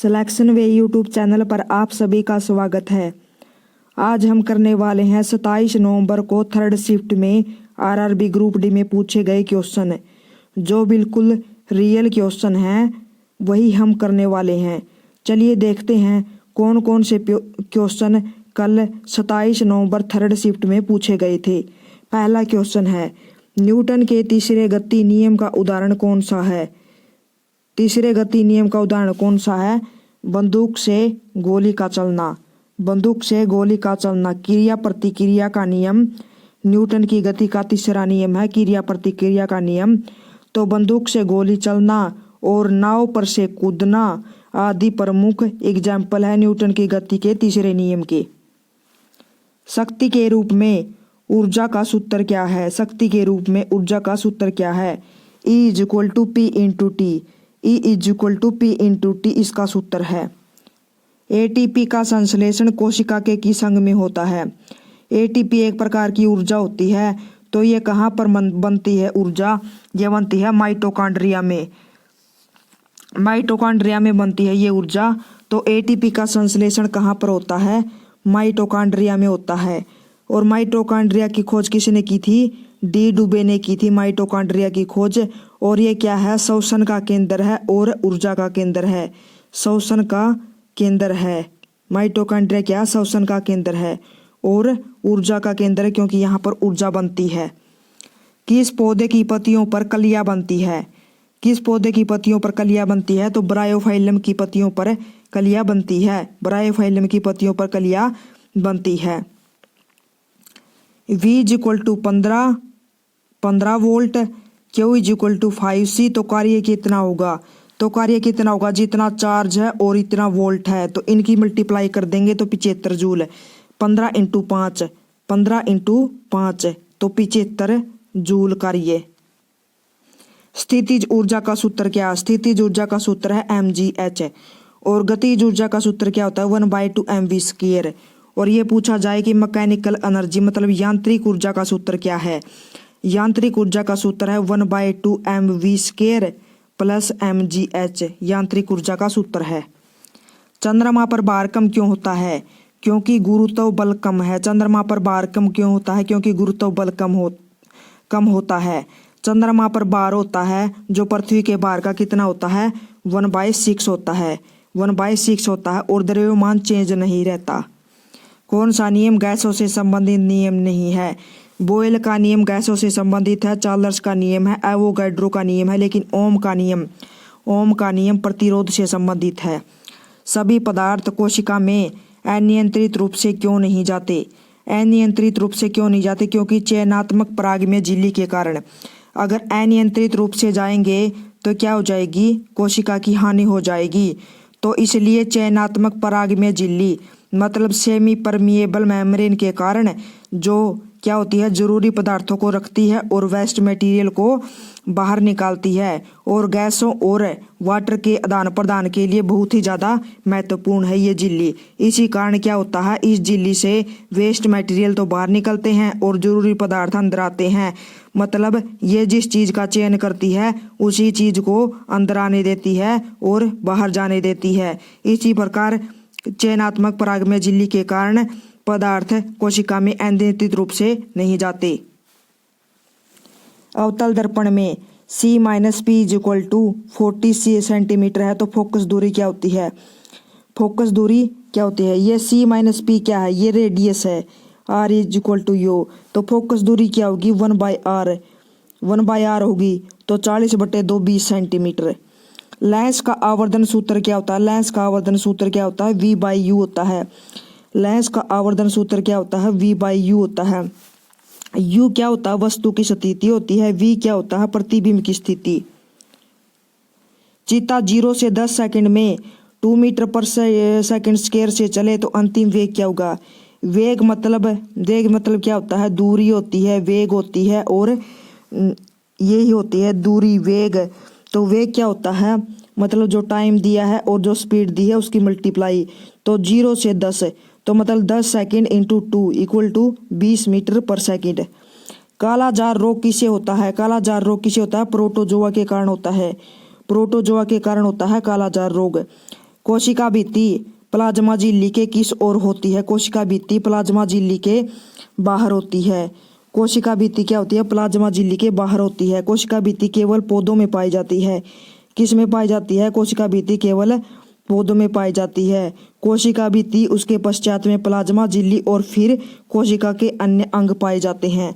Selection वे YouTube channel पर आप सभी का स्वागत है। आज हम करने वाले हैं 27 नवंबर को थर्ड शिफ्ट में आरआरबी ग्रुप डी में पूछे गए क्वेश्चन, जो बिल्कुल रियल क्वेश्चन हैं वही हम करने वाले हैं। चलिए देखते हैं कौन कौन से क्वेश्चन कल 27 नवंबर थर्ड शिफ्ट में पूछे गए थे। पहला क्वेश्चन है, न्यूटन के तीसरे गति नियम का उदाहरण कौन सा है? तीसरे गति नियम का उदाहरण कौन सा है? बंदूक से गोली का चलना। बंदूक से गोली का चलना क्रिया प्रतिक्रिया का नियम न्यूटन की गति का तीसरा नियम है, क्रिया प्रतिक्रिया का नियम। तो बंदूक से गोली चलना और नाव पर से कूदना आदि प्रमुख एग्जाम्पल है न्यूटन की गति के तीसरे नियम के। शक्ति के रूप में ऊर्जा का सूत्र क्या है? शक्ति के रूप में ऊर्जा का सूत्र क्या है? E is to P into T. E is to P into T इसका सूत्र है। एटीपी का संश्लेषण कोशिका के किस अंग में होता है? एटीपी एक प्रकार की ऊर्जा होती है, तो ये कहाँ पर बनती है ऊर्जा? ये बनती है माइटोकॉन्ड्रिया में। माइटोकॉन्ड्रिया में बनती है ये ऊर्जा। तो एटीपी का संश्लेषण कहाँ पर होता है? माइटोकॉन्ड्रिया में होता है। और माइटोकॉन्ड्रिया की खोज किसने की थी? डी डुबे ने की थी माइटोकॉन्ड्रिया की खोज। और ये क्या है? श्वसन का केंद्र है और ऊर्जा का केंद्र है। श्वसन का केंद्र है माइटोकॉन्ड्रिया, क्या? श्वसन का केंद्र है और ऊर्जा का केंद्र है, क्योंकि यहाँ पर ऊर्जा बनती है। किस पौधे की पत्तियों पर कलियां बनती है? किस पौधे की पत्तियों पर कलियां बनती है? तो ब्रायोफाइलम की पत्तियों पर कलियां बनती है। ब्रायोफाइलम की पत्तियों पर कलियां बनती है। V is equal to 15 volt, Q is equal to 5C। तो कार्य कितना होगा? तो कार्य कितना होगा? जितना चार्ज है और इतना वोल्ट है, तो इनकी मल्टीप्लाई कर देंगे तो 75 जूल। 15 इंटू 5, 15 इंटू 5 तो 75 जूल कार्य। स्थितिज ऊर्जा का सूत्र क्या? स्थितिज ऊर्जा का सूत्र है mgh। और गतिज ऊर्जा का सूत्र क्या होता है? 1/2 mv²। और ये पूछा जाए कि मैकेनिकल एनर्जी मतलब यांत्रिक ऊर्जा का सूत्र क्या है? यांत्रिक ऊर्जा का सूत्र है 1/2 mv² प्लस mgh। यांत्रिक ऊर्जा का सूत्र है। चंद्रमा पर भार कम क्यों होता है? क्योंकि गुरुत्व बल कम है। चंद्रमा पर भार कम क्यों होता है? क्योंकि गुरुत्व बल कम होता है। चंद्रमा पर भार होता है जो पृथ्वी के भार का कितना होता है? 1/6 होता है। 1/6 होता है और द्रव्यमान चेंज नहीं रहता। कौन सा नियम गैसों से संबंधित नियम नहीं है? बोयल का नियम गैसों से संबंधित है, चार्ल्स का नियम है, एवोगैड्रो का नियम है, लेकिन ओम का नियम प्रतिरोध से संबंधित है। सभी पदार्थ कोशिका में अनियंत्रित रूप से क्यों नहीं जाते? अनियंत्रित रूप से क्यों नहीं जाते? क्योंकि चयनात्मक पराग में झिल्ली के कारण। अगर अनियंत्रित रूप से जाएंगे तो क्या हो जाएगी? कोशिका की हानि हो जाएगी। तो इसलिए चयनात्मक पराग में झिल्ली मतलब सेमी परमिएबल मेम्ब्रेन के कारण जो क्या होती है? जरूरी पदार्थों को रखती है और वेस्ट मटेरियल को बाहर निकालती है, और गैसों और वाटर के आदान प्रदान के लिए बहुत ही ज़्यादा महत्वपूर्ण है ये झिल्ली। इसी कारण क्या होता है? इस झिल्ली से वेस्ट मटेरियल तो बाहर निकलते हैं और जरूरी पदार्थ अंदर आते हैं। मतलब ये जिस चीज़ का चयन करती है उसी चीज़ को अंदर आने देती है और बाहर जाने देती है। इसी प्रकार चयनात्मक पराग में झिल्ली के कारण पदार्थ कोशिका में अनियंत्रित रूप से नहीं जाते। अवतल दर्पण में C - P is equal to 40 centimetre है, तो फोकस दूरी क्या होती है? फोकस दूरी क्या होती है? ये C - P क्या है? ये रेडियस है। R is equal to U। तो फोकस दूरी क्या होगी? 1/r। 1/r होगी तो 40/2 20 सेंटीमीटर। लेंस का आवर्धन सूत्र क्या होता है? लेंस का आवर्धन सूत्र क्या होता है? V/U होता है। लेंस का आवर्धन सूत्र क्या होता है? V/U होता है। U क्या होता है? वस्तु की स्थिति होती है। V क्या होता है? प्रतिबिंब की स्थिति। चीता 0 से 10 सेकंड में 2 मीटर पर सेकंड स्क्वायर से चले तो अंतिम वेग क्या होगा? वेग मतलब क्या होता है? दूरी होती है, वेग होती है, और यही होती है दूरी, वेग। तो वेग क्या होता है? मतलब जो टाइम दिया है और जो स्पीड दी है उसकी मल्टीप्लाई। तो 0 से 10 तो मतलब 10 second into 2 equal to 20 metre पर सेकंड। काला जार रोग किसे होता है? काला जार रोग किसे होता है? प्रोटोजोआ के कारण होता है। प्रोटोजोआ के कारण होता है काला जार रोग। कोशिका भित्ति प्लाज्मा झिल्ली के किस ओर होती है? कोशिका भित्ति प्लाज्मा झिल्ली के बाहर होती है। कोशिका भित्ति क्या होती है? प्लाज्मा झिल्ली के बाहर होती है। कोशिका भित्ति केवल पौधों में पाई जाती है। किस में पाई जाती है? कोशिका भित्ति केवल पौधों में पाई जाती है। कोशिका भित्ति, उसके पश्चात में प्लाज्मा झिल्ली और फिर कोशिका के अन्य अंग पाए जाते हैं।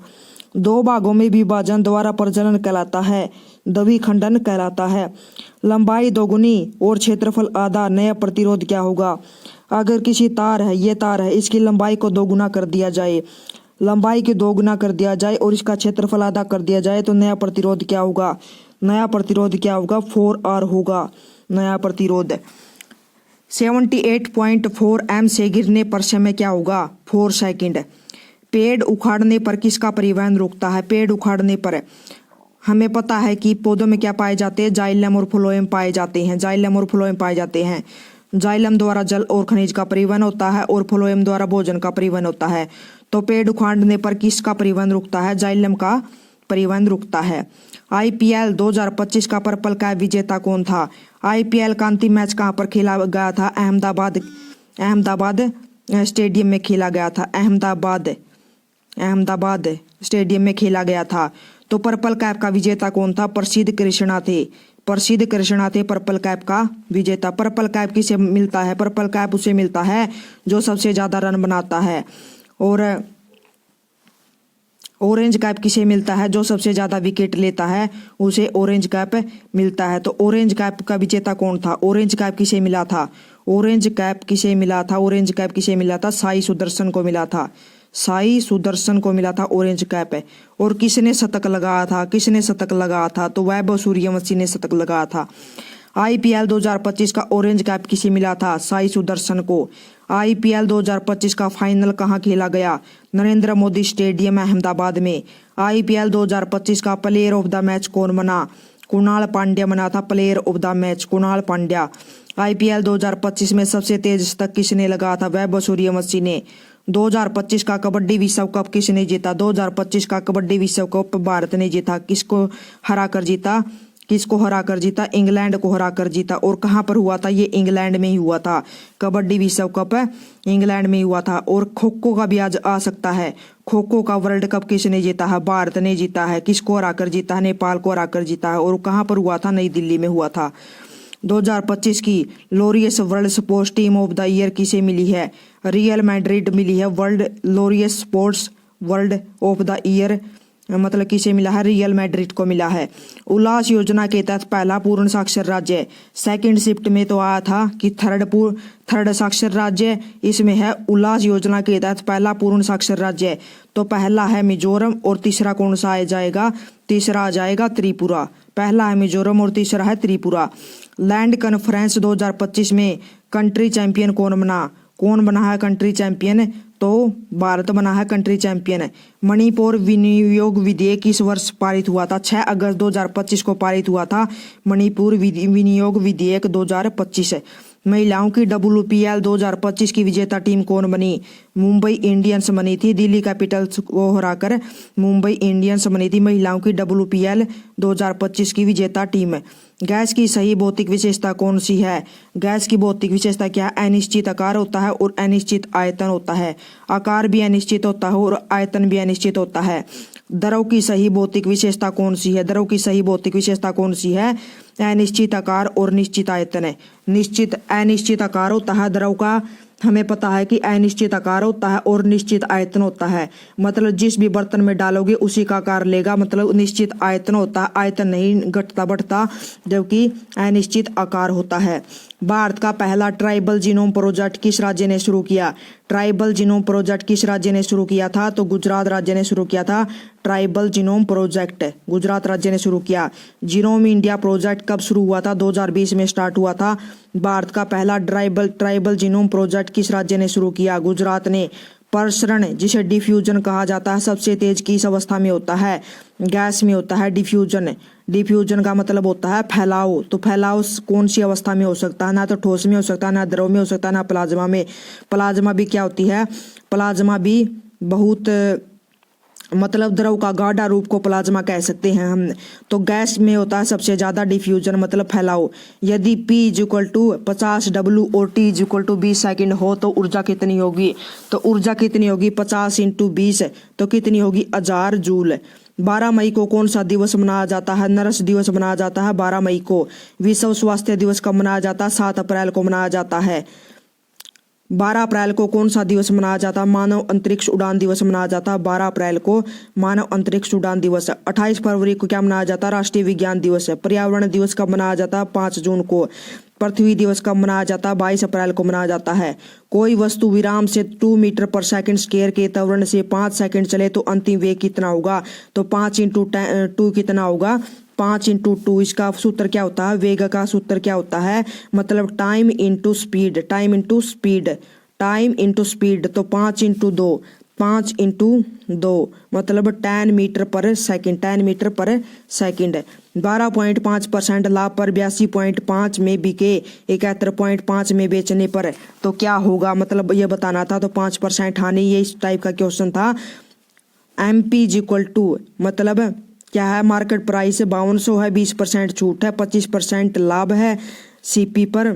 दो भागों में विभाजन द्वारा प्रजनन कहलाता है, द्विखंडन कहलाता है। लंबाई दोगुनी और क्षेत्रफल आधा, नया प्रतिरोध क्या होगा? अगर किसी तार है, ये तार है, इसकी लंबाई को दोगुना कर दिया जाए, लंबाई को दोगुना कर दिया जाए और इसका क्षेत्रफल आधा कर दिया जाए तो नया प्रतिरोध क्या होगा? नया प्रतिरोध क्या होगा? 4R होगा नया प्रतिरोध। 78.4 m से गिरने पर समय क्या होगा? 4 सेकंड। पेड़ उखाड़ने पर किसका परिवहन रुकता है? पेड़ उखाड़ने पर हमें पता है कि पौधों में क्या पाए जाते हैं? जाइलम और फ्लोएम पाए जाते हैं। जाइलम और फ्लोएम पाए जाते हैं। जाइलम द्वारा जल और खनिज का परिवहन होता है और फ्लोएम द्वारा भोजन का परिवहन होता है। तो पेड़ उखाड़ने पर किसका परिवहन रुकता है? जाइलम का परिवहन रुकता है। IPL 2025 का पर्पल कैप विजेता कौन था? IPL का अंतिम मैच कहाँ पर खेला गया था? अहमदाबाद स्टेडियम में खेला गया था। अहमदाबाद स्टेडियम में खेला गया था। तो पर्पल कैप का विजेता कौन था? प्रसिद्ध कृष्णा थे। प्रसिद्ध कृष्णा थे पर्पल कैप का विजेता। पर्पल कैप किसे मिलता है? पर्पल कैप उसे मिलता है जो सबसे ज्यादा रन बनाता है। और ऑरेंज कैप किसे मिलता है? जो सबसे ज्यादा विकेट लेता है उसे ऑरेंज कैप मिलता है। तो ऑरेंज कैप का विजेता कौन था? ऑरेंज कैप किसे मिला था? ऑरेंज कैप किसे मिला था? ऑरेंज कैप किसे मिला था? साई सुदर्शन को मिला था। साई सुदर्शन को मिला था ऑरेंज कैप। और किसने शतक लगाया था? किसने शतक लगाया था? तो वैभव सूर्यवंशी ने शतक लगाया था। IPL 2025 का ऑरेंज कैप किसे मिला था? साई सुदर्शन को। IPL 2025 का फाइनल कहाँ खेला गया? नरेंद्र मोदी स्टेडियम अहमदाबाद में। IPL 2025 का प्लेयर ऑफ द मैच कौन बना? कुणाल पांड्या बना था player of the match, Kunal Pandya. IPL 2025 में सबसे तेज शतक किसने लगाया था? वैभव सूर्यवंशी ने। 2025 का कबड्डी विश्व कप किसने जीता? 2025 का कबड्डी विश्व कप भारत ने जीता। किसको हरा कर जीता? किसको हरा कर जीता? इंग्लैंड को हरा कर जीता। और कहाँ पर हुआ था? ये इंग्लैंड में ही हुआ था। कबड्डी विश्व कप इंग्लैंड में ही हुआ था। और खो खो का भी आज आ सकता है। खो खो का वर्ल्ड कप किसने जीता है? भारत ने जीता है। किसको हरा कर जीता है? नेपाल को हरा कर जीता है। और कहाँ पर हुआ था? नई दिल्ली में हुआ था। 2025 की Laureus world sports team of the year किसे मिली है? रियल मैड्रिड मिली है। World Laureus sports world of the year मतलब किसे मिला है? रियल मैड्रिड को मिला है। उल्लास योजना के तहत पहला पूर्ण साक्षर राज्य, सेकंड शिफ्ट में तो आया था कि थर्ड साक्षर राज्य, इसमें है उल्लास योजना के तहत पहला पूर्ण साक्षर राज्य। तो पहला है मिजोरम और तीसरा कौन सा आ जाएगा? तीसरा आ जाएगा त्रिपुरा। पहला है मिजोरम और तीसरा है त्रिपुरा। लैंड कॉन्फ्रेंस 2025 में कंट्री चैंपियन कौन बना? कौन बना है कंट्री चैंपियन? तो भारत बना है कंट्री चैंपियन। मणिपुर विनियोग विधेयक किस वर्ष पारित हुआ था? 6 अगस्त 2025 को पारित हुआ था मणिपुर विनियोग विधेयक 2025। महिलाओं की WPL 2025 की विजेता टीम कौन बनी? मुंबई इंडियंस बनी थी। दिल्ली कैपिटल्स को हराकर मुंबई इंडियंस बनी थी महिलाओं की WPL 2025 की विजेता टीम। गैस की सही भौतिक विशेषता कौन सी है? गैस की भौतिक विशेषता क्या है? अनिश्चित आकार होता है और अनिश्चित आयतन होता है। आकार भी अनिश्चित होता है और आयतन भी अनिश्चित होता है। द्रव की सही भौतिक विशेषता कौन सी है? द्रव की सही भौतिक विशेषता कौन सी है? अनिश्चित आकार और निश्चित आयतन है। निश्चित अनिश्चित आकार होता है द्रव का, हमें पता है कि अनिश्चित आकार होता है और निश्चित आयतन होता है। मतलब जिस भी बर्तन में डालोगे उसी का आकार लेगा, मतलब निश्चित आयतन होता है। आयतन नहीं घटता बढ़ता, जबकि अनिश्चित आकार होता है। भारत का पहला ट्राइबल जीनोम प्रोजेक्ट किस राज्य ने शुरू किया? ट्राइबल जीनोम प्रोजेक्ट किस राज्य ने शुरू किया था? तो गुजरात राज्य ने शुरू किया था। ट्राइबल जीनोम प्रोजेक्ट गुजरात राज्य ने शुरू किया। जीनोम इंडिया प्रोजेक्ट कब शुरू हुआ था? 2020 में स्टार्ट हुआ था। भारत का पहला ट्राइबल जीनोम प्रोजेक्ट किस राज्य ने शुरू किया? गुजरात ने। प्रसरण जिसे डिफ्यूजन कहा जाता है सबसे तेज किस अवस्था में होता है? गैस में होता है डिफ्यूजन। डिफ्यूजन का मतलब होता है फैलाव। तो फैलाव कौन सी अवस्था में हो सकता है? ना तो ठोस में हो सकता है, ना द्रव में हो सकता है, ना प्लाज्मा में। प्लाज्मा भी क्या होती है? प्लाज्मा भी बहुत मतलब द्रव का गाढ़ा रूप को प्लाज्मा कह सकते हैं हम। तो गैस में होता है सबसे ज्यादा डिफ्यूजन मतलब फैलाव। यदि P = 50 W और T = 20 सेकंड हो तो ऊर्जा कितनी होगी? तो ऊर्जा कितनी होगी 50 × 20 तो कितनी होगी 1000 जूल। 12 मई को कौन सा दिवस मनाया जाता है? नर्स दिवस मनाया जाता है 12 मई को। विश्व स्वास्थ्य दिवस कब मनाया जाता है? 7 अप्रैल को मनाया जाता है। 12 अप्रैल को कौन सा दिवस मनाया जाता है? मानव अंतरिक्ष उड़ान दिवस मनाया जाता है 12 अप्रैल को मानव अंतरिक्ष उड़ान दिवस। 28 फरवरी को क्या मनाया जाता है? राष्ट्रीय विज्ञान दिवस। पर्यावरण दिवस कब मनाया जाता है? 5 जून को। पृथ्वी दिवस कब मनाया जाता है? 22 अप्रैल को मनाया जाता है। कोई वस्तु विराम से 2 मीटर पर सेकंड स्क्वायर के त्वरण से 5 सेकंड चले तो अंतिम वेग कितना होगा? तो 5 × 2 कितना होगा? 5 × 2। इसका सूत्र क्या होता है? वेग का सूत्र क्या होता है? मतलब time into speed. Time into speed. Time into speed. तो 5 × 2 5 × 2 मतलब 10 मीटर पर सेकंड। 10 मीटर पर सेकंड। 12.5% लाभ पर 82.5 में बिके 71.5 में बेचने पर तो क्या होगा? मतलब ये बताना था। तो 5% हानि, ये इस टाइप का क्वेश्चन था। MP = मतलब क्या है? मार्केट प्राइस 5200 है, 20% छूट है, 25% लाभ है CP पर।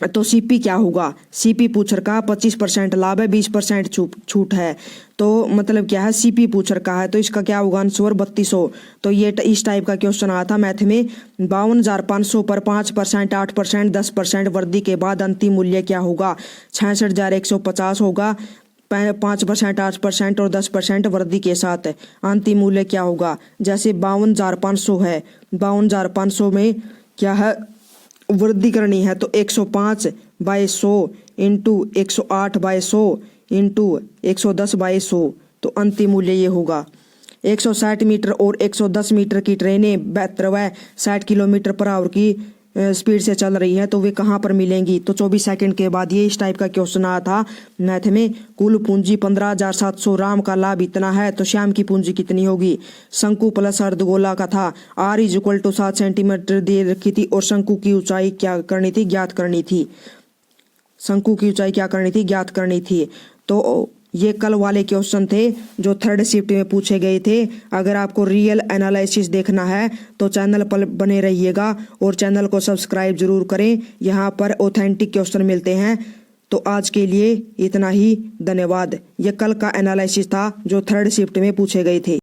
तो CP क्या होगा? CP पूछ रखा 25% लाभ है, 20% छूट है। तो मतलब क्या है? CP पूछ रखा है तो इसका क्या होगा आंसर? 3200। तो ये इस टाइप का क्वेश्चन आया था मैथ में। 52,500 पर 5%, 8%, 10% वृद्धि के बाद अंतिम मूल्य क्या होगा? 66,150 होगा। 5%, 8% और 10% वृद्धि के साथ अंतिम मूल्य क्या होगा? जैसे 52,500 है, 52,500 में क्या है? वृद्धि करनी है तो 105/100 × 108/100 × 110/100 तो अंतिम मूल्य ये होगा। 160 मीटर और 110 मीटर की ट्रेनें 60 किलोमीटर पर आवर की स्पीड से चल रही है तो वे कहाँ पर मिलेंगी? तो 24 सेकंड के बाद। ये इस टाइप का क्वेश्चन आया था मैथ में। कुल पूंजी 15,700, राम का लाभ इतना है तो श्याम की पूंजी कितनी होगी? शंकु प्लस अर्धगोला का था। R = 7 सेंटीमीटर दे रखी थी और शंकु की ऊंचाई क्या करनी थी? ज्ञात करनी थी। शंकु की ऊंचाई क्या करनी थी? ज्ञात करनी थी। तो ये कल वाले क्वेश्चन थे जो 3rd शिफ्ट में पूछे गए थे। अगर आपको रियल एनालिसिस देखना है तो चैनल पर बने रहिएगा और चैनल को सब्सक्राइब जरूर करें। यहाँ पर ऑथेंटिक क्वेश्चन मिलते हैं। तो आज के लिए इतना ही, धन्यवाद। ये कल का एनालिसिस था जो 3rd शिफ्ट में पूछे गए थे।